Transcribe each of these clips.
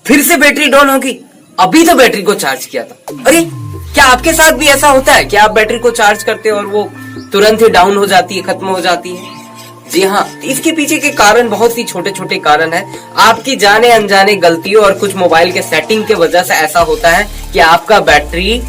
फिर से battery down होगी। अभी तो बैटरी को चार्ज किया था। अरे क्या आपके साथ भी ऐसा होता है कि आप बैटरी को चार्ज करते हो और वो तुरंत ही डाउन हो जाती है, खत्म हो जाती है? जी हाँ, इसके पीछे के कारण बहुत ही छोटे छोटे कारण है। आपकी जाने अनजाने गलतियों और कुछ मोबाइल के सेटिंग के वजह से ऐसा होता है कि आपका बैटरी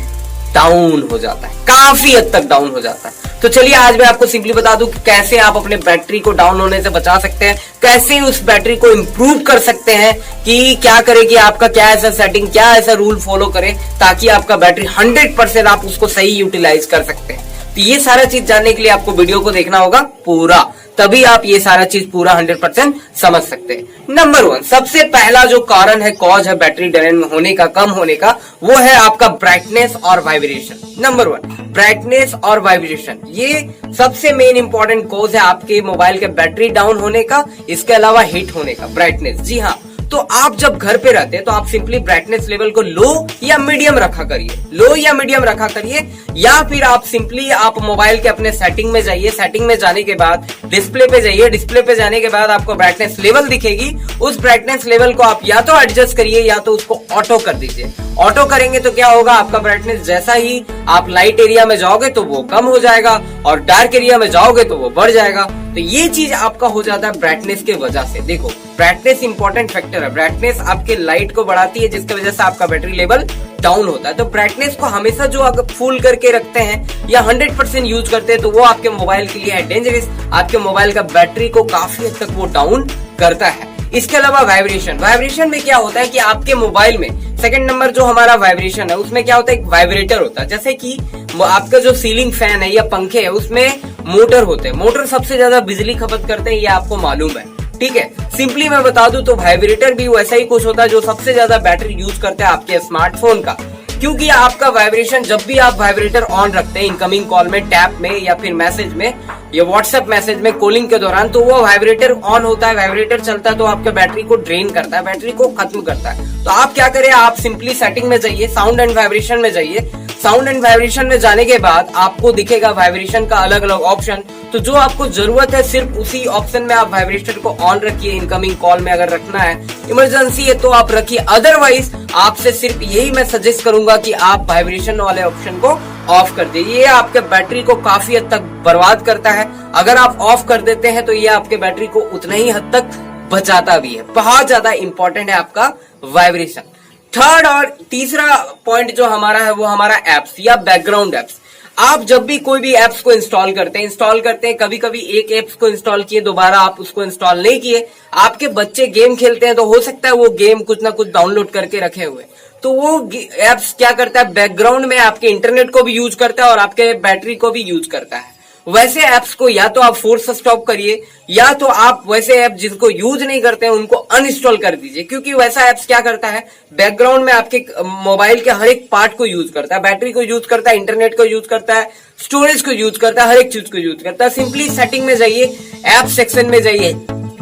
डाउन हो जाता है, काफी हद तक डाउन हो जाता है। तो चलिए आज मैं आपको सिंपली बता दूं कि कैसे आप अपने बैटरी को डाउन होने से बचा सकते हैं, कैसे उस बैटरी को इंप्रूव कर सकते हैं, कि क्या करें कि आपका क्या ऐसा सेटिंग, क्या ऐसा रूल फॉलो करें ताकि आपका बैटरी 100% आप उसको सही यूटिलाइज कर सकते हैं। तो ये सारा चीज जानने के लिए आपको वीडियो को देखना होगा पूरा, तभी आप ये सारा चीज पूरा 100% समझ सकते हैं। नंबर 1, सबसे पहला जो कारण है, कॉज है बैटरी ड्रेन होने का, कम होने का, वो है आपका ब्राइटनेस और वाइब्रेशन। नंबर 1, ब्राइटनेस और वाइब्रेशन, ये सबसे मेन इंपॉर्टेंट कॉज है आपके मोबाइल के बैटरी डाउन होने का। इसके अलावा हीट होने का, ब्राइटनेस। जी हाँ, तो आप जब घर पे रहते हैं तो आप सिंपली ब्राइटनेस लेवल को लो या मीडियम रखा करिए, लो या मीडियम रखा करिए, या फिर आप सिंपली आप मोबाइल के अपने सेटिंग में जाइए, सेटिंग में जाने के बाद डिस्प्ले पे जाइए, डिस्प्ले पे जाने के बाद आपको ब्राइटनेस लेवल दिखेगी, उस ब्राइटनेस लेवल को आप या तो एडजस्ट करिए या तो उसको ऑटो कर दीजिए। ऑटो करेंगे तो क्या होगा, आपका ब्राइटनेस जैसा ही आप लाइट एरिया में जाओगे तो वो कम हो जाएगा और डार्क एरिया में जाओगे तो वो बढ़ जाएगा। तो ये चीज आपका हो जाता है ब्राइटनेस के वजह से। देखो, ब्राइटनेस इंपॉर्टेंट फैक्टर है, ब्राइटनेस आपके लाइट को बढ़ाती है जिसकी वजह से आपका बैटरी लेवल डाउन होता है। तो ब्राइटनेस को हमेशा जो अगर फुल करके रखते हैं या 100% यूज करते हैं तो वो आपके मोबाइल के लिए है डेंजरस, आपके मोबाइल का बैटरी को काफी हद तक वो डाउन करता है। इसके अलावा वाइब्रेशन, वाइब्रेशन में क्या होता है कि आपके मोबाइल में सेकंड नंबर जो हमारा वाइब्रेशन है उसमें क्या होता है, एक वाइब्रेटर होता है। जैसे कि आपका जो सीलिंग फैन है या पंखे है उसमें मोटर होते हैं, मोटर सबसे ज्यादा बिजली खपत करते हैं, ये आपको मालूम है, ठीक है। सिंपली मैं बता दूं तो वाइब्रेटर भी वैसा ही कुछ होता है जो सबसे ज्यादा बैटरी यूज करते हैं आपके स्मार्टफोन का, क्योंकि आपका वाइब्रेशन जब भी आप वाइब्रेटर ऑन रखते हैं इनकमिंग कॉल में, टैप में या फिर मैसेज में या व्हाट्सएप मैसेज में, कॉलिंग के दौरान, तो वो वाइब्रेटर ऑन होता है, वाइब्रेटर चलता है तो आपके बैटरी को ड्रेन करता है, बैटरी को खत्म करता है। तो आप क्या करें, आप सिंपली सेटिंग में जाइए, साउंड एंड वाइब्रेशन में जाइए। साउंड एंड वाइब्रेशन में जाने के बाद आपको दिखेगा वाइब्रेशन का अलग अलग ऑप्शन, तो जो आपको जरूरत है सिर्फ उसी ऑप्शन में आप वाइब्रेशन को ऑन रखिए। इनकमिंग कॉल में अगर रखना है, इमरजेंसी है तो आप रखिए, अदरवाइज आपसे सिर्फ यही मैं सजेस्ट करूंगा कि आप वाइब्रेशन वाले ऑप्शन को ऑफ कर दीजिए। ये आपके बैटरी को काफी हद तक बर्बाद करता है। अगर आप ऑफ कर देते हैं तो ये आपके बैटरी को उतना ही हद तक बचाता भी है। बहुत ज्यादा इंपॉर्टेंट है आपका वाइब्रेशन। थर्ड और तीसरा पॉइंट जो हमारा है वो हमारा एप्स या बैकग्राउंड एप्स। आप जब भी कोई भी एप्स को इंस्टॉल करते हैं, कभी कभी एक एप्स को इंस्टॉल किए, दोबारा आप उसको इंस्टॉल नहीं किए, आपके बच्चे गेम खेलते हैं तो हो सकता है वो गेम कुछ ना कुछ डाउनलोड करके रखे हुए, तो वो एप्स क्या करता है, बैकग्राउंड में आपके इंटरनेट को भी यूज करता है और आपके बैटरी को भी यूज करता है। वैसे ऐप्स को या तो आप फोर्स स्टॉप करिए या तो आप वैसे ऐप जिनको यूज नहीं करते हैं उनको अनइंस्टॉल कर दीजिए, क्योंकि वैसा ऐप्स क्या करता है, बैकग्राउंड में आपके मोबाइल के हर एक पार्ट को यूज करता है, बैटरी को यूज करता है, इंटरनेट को यूज करता है, स्टोरेज को यूज करता है, हर एक चीज को यूज करता है। सिंपली सेटिंग में जाइए, ऐप सेक्शन में जाइए,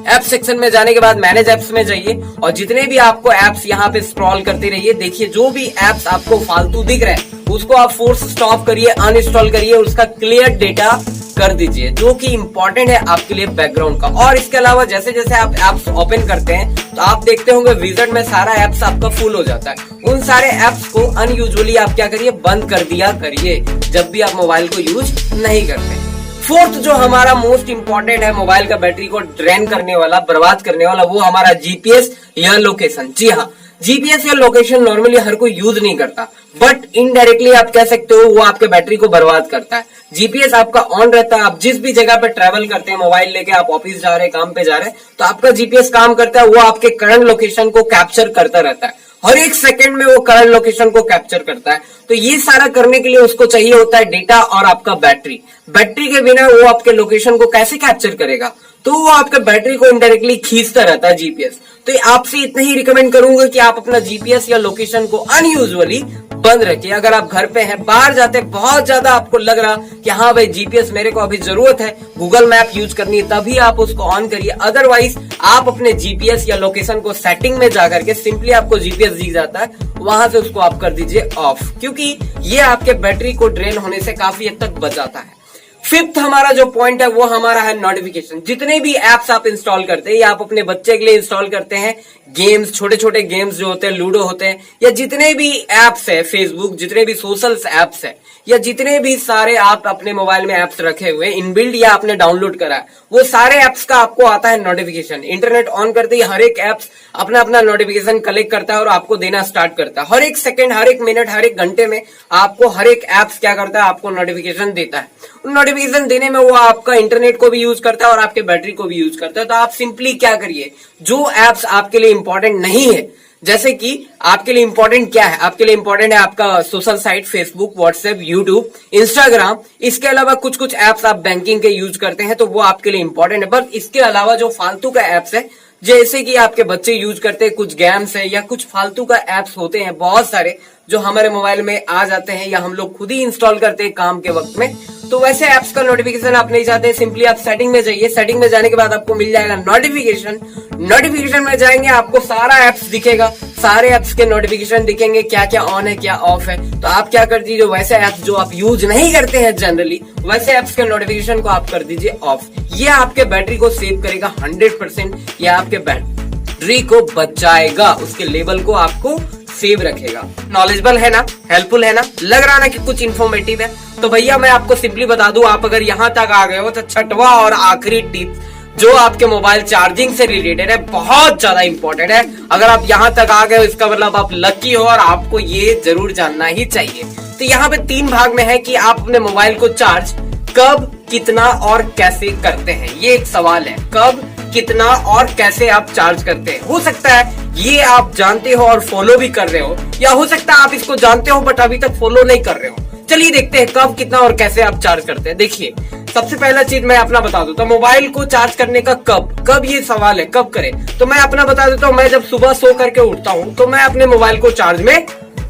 ऐप सेक्शन में जाने के बाद मैनेज एप्स में जाइए और जितने भी आपको एप्स यहाँ पे स्क्रॉल करते रहिए, देखिए जो भी एप्स आपको फालतू दिख रहे हैं उसको आप फोर्स स्टॉप करिए, अनइंस्टॉल करिए, उसका क्लियर डेटा कर दीजिए, जो कि इंपॉर्टेंट है आपके लिए बैकग्राउंड का। और इसके अलावा जैसे जैसे आप एप्स ओपन करते हैं तो आप देखते होंगे विज़ार्ड में सारा एप्स आपका फुल हो जाता है। उन सारे एप्स को अनयूजुअली आप क्या करिए, बंद कर दिया करिए जब भी आप मोबाइल को यूज नहीं करते। फोर्थ जो हमारा मोस्ट इंपॉर्टेंट है मोबाइल का बैटरी को ड्रेन करने वाला, बर्बाद करने वाला, वो हमारा जीपीएस या लोकेशन। जी हाँ, जीपीएस या लोकेशन नॉर्मली हर कोई यूज नहीं करता, बट इनडायरेक्टली आप कह सकते हो वो आपके बैटरी को बर्बाद करता है। जीपीएस आपका ऑन रहता है, आप जिस भी जगह पे ट्रैवल करते हैं मोबाइल लेके, आप ऑफिस जा रहे हैं, काम पे जा रहे हैं, तो आपका जीपीएस काम करता है, वो आपके करंट लोकेशन को कैप्चर करता रहता है, हर एक सेकंड में वो करंट लोकेशन को कैप्चर करता है। तो ये सारा करने के लिए उसको चाहिए होता है डेटा और आपका बैटरी। बैटरी के बिना वो आपके लोकेशन को कैसे कैप्चर करेगा, तो वो आपके बैटरी को इनडायरेक्टली खींचता रहता है जीपीएस। तो आपसे इतना ही रिकमेंड करूंगा कि आप अपना जीपीएस या लोकेशन को अनयूजुअली बंद रखिए। अगर आप घर पे हैं, बाहर जाते हैं, बहुत ज्यादा आपको लग रहा कि हाँ भाई जीपीएस मेरे को अभी जरूरत है, गूगल मैप यूज करनी है, तभी आप उसको ऑन करिए। अदरवाइज आप अपने जीपीएस या लोकेशन को सेटिंग में जाकर के सिंपली आपको जीपीएस दिख जाता है, वहां से उसको आप कर दीजिए ऑफ, क्योंकि ये आपके बैटरी को ड्रेन होने से काफी हद तक बचाता है। फिफ्थ हमारा जो पॉइंट है वो हमारा है नोटिफिकेशन। जितने भी एप्स आप इंस्टॉल करते हैं या आप अपने बच्चे के लिए इंस्टॉल करते हैं, गेम्स, छोटे छोटे गेम्स जो होते हैं, लूडो होते हैं, या जितने भी एप्स है, फेसबुक, जितने भी सोशल एप्स है, या जितने भी सारे आप अपने मोबाइल में एप्स रखे हुए इनबिल्ड या आपने डाउनलोड करा है, वो सारे एप्स का आपको आता है नोटिफिकेशन। इंटरनेट ऑन करते ही हर एक एप्स अपना अपना नोटिफिकेशन कलेक्ट करता है और आपको देना स्टार्ट करता है। हर एक सेकंड, हर एक मिनट, हर एक घंटे में आपको हर एक एप्स क्या करता है, आपको नोटिफिकेशन देता है। नोटिफिकेशन देने में वो आपका इंटरनेट को भी यूज करता है और आपके बैटरी को भी यूज करता है। तो आप सिंपली क्या करिए, जो एप्स आपके लिए इंपॉर्टेंट नहीं है, जैसे कि आपके लिए इंपॉर्टेंट क्या है, आपके लिए इंपॉर्टेंट है आपका social site, Facebook, WhatsApp, YouTube, Instagram, इसके अलावा कुछ कुछ एप्स आप बैंकिंग के यूज करते हैं तो वो आपके लिए इंपॉर्टेंट है। बट इसके अलावा जो फालतू का एप्स है, जैसे कि आपके बच्चे यूज करते हैं, कुछ गेम्स है या कुछ फालतू का एप्स होते हैं बहुत सारे जो हमारे मोबाइल में आ जाते हैं या हम लोग खुद ही इंस्टॉल करते हैं काम के वक्त में, तो वैसे एप्स का नोटिफिकेशन आप नहीं चाहते, सिंपली आप सेटिंग में जाइए। सेटिंग में जाने के बाद आपको मिल जाएगा नोटिफिकेशन। नोटिफिकेशन में जाएंगे, आपको सारा एप्स दिखेगा, सारे एप्स के नोटिफिकेशन दिखेंगे, क्या क्या ऑन है, क्या ऑफ है। तो आप क्या कर दीजिए, वैसे एप्स जो आप यूज नहीं करते हैं जनरली, वैसे एप्स के नोटिफिकेशन को आप कर दीजिए ऑफ। ये आपके बैटरी को सेव करेगा 100%, ये आपके बैटरी को बचाएगा, उसके लेवल को आपको सेव रखेगा। नॉलेजेबल है ना, हेल्पफुल है ना, लग रहा ना कि कुछ इन्फॉर्मेटिव है। तो भैया मैं आपको सिंपली बता दूं, आप अगर यहां तक आ गए हो तो छठवां और आखिरी टिप जो आपके मोबाइल चार्जिंग से रिलेटेड है, बहुत ज्यादा इंपॉर्टेंट है। अगर आप यहां तक आ गए हो इसका मतलब आप लकी हो और आपको ये जरूर जानना ही चाहिए। तो यहाँ पे 3 भाग में है कि आप अपने मोबाइल को चार्ज कब, कितना और कैसे करते हैं। ये एक सवाल है, कब, कितना और कैसे आप चार्ज करते हैं। हो सकता है ये आप जानते हो और फॉलो भी कर रहे हो, या हो सकता है आप इसको जानते हो बट अभी तक फॉलो नहीं कर रहे हो। चलिए देखते हैं कब, कितना और कैसे आप चार्ज करते हैं। देखिए, सबसे पहला चीज मैं अपना बता दूं तो मोबाइल को चार्ज करने का कब ये सवाल है, कब करें, तो मैं अपना बता देता हूँ। मैं जब सुबह सो करके उठता हूँ तो मैं अपने मोबाइल को चार्ज में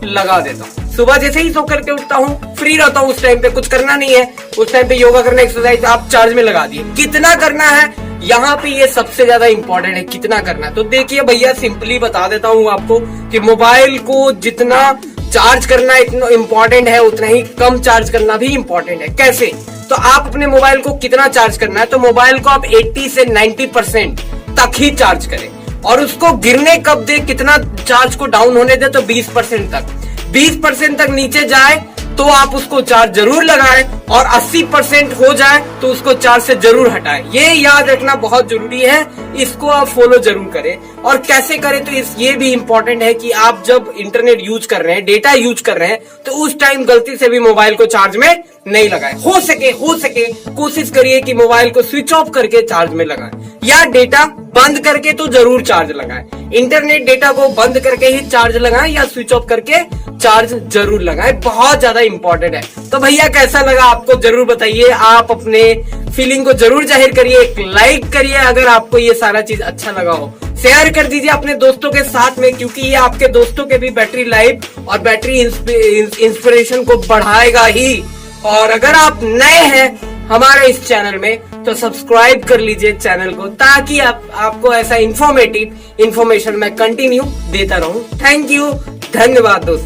लगा देता हूँ। सुबह जैसे ही सो करके उठता हूँ, फ्री रहता हूँ, उस टाइम पे कुछ करना नहीं है, उस टाइम पे योगा करना, एक्सरसाइज, आप चार्ज में लगा दिए। कितना करना है, यहाँ पे ये सबसे ज्यादा इंपॉर्टेंट है, कितना करना है। तो देखिए भैया, सिंपली बता देता हूँ आपको कि मोबाइल को जितना चार्ज करना इतना इंपॉर्टेंट है, उतना ही कम चार्ज करना भी इंपॉर्टेंट है। कैसे, तो आप अपने मोबाइल को कितना चार्ज करना है, तो मोबाइल को आप 80 से 90% तक ही चार्ज करें और उसको गिरने कब दे, कितना चार्ज को डाउन होने दे, तो 20% तक। 20% तक नीचे जाए तो आप उसको चार्ज जरूर लगाएं और 80% हो जाए तो उसको चार्ज से जरूर हटाएं। ये याद रखना बहुत जरूरी है, इसको आप फॉलो जरूर करें। और कैसे करें, तो ये भी इंपॉर्टेंट है कि आप जब इंटरनेट यूज कर रहे हैं, डेटा यूज कर रहे हैं, तो उस टाइम गलती से भी मोबाइल को चार्ज में नहीं लगाएं। हो सके कोशिश करिए कि मोबाइल को स्विच ऑफ करके चार्ज में लगाएं या डेटा बंद करके तो जरूर चार्ज लगाएं। इंटरनेट डेटा को बंद करके ही चार्ज लगाएं या स्विच ऑफ करके चार्ज जरूर लगाएं, बहुत ज्यादा इंपॉर्टेंट है। तो भैया कैसा लगा आपको जरूर बताइए, आप अपने फीलिंग को जरूर जाहिर करिए, एक लाइक करिए अगर आपको ये सारा चीज अच्छा लगा हो, शेयर कर दीजिए अपने दोस्तों के साथ में, क्योंकि ये आपके दोस्तों के भी बैटरी लाइफ और बैटरी इंस्पिरेशन को बढ़ाएगा ही। और अगर आप नए हैं हमारे इस चैनल में तो सब्सक्राइब कर लीजिए चैनल को, ताकि आपको ऐसा इंफॉर्मेटिव इंफॉर्मेशन मैं कंटिन्यू देता रहूं। थैंक यू, धन्यवाद दोस्तों।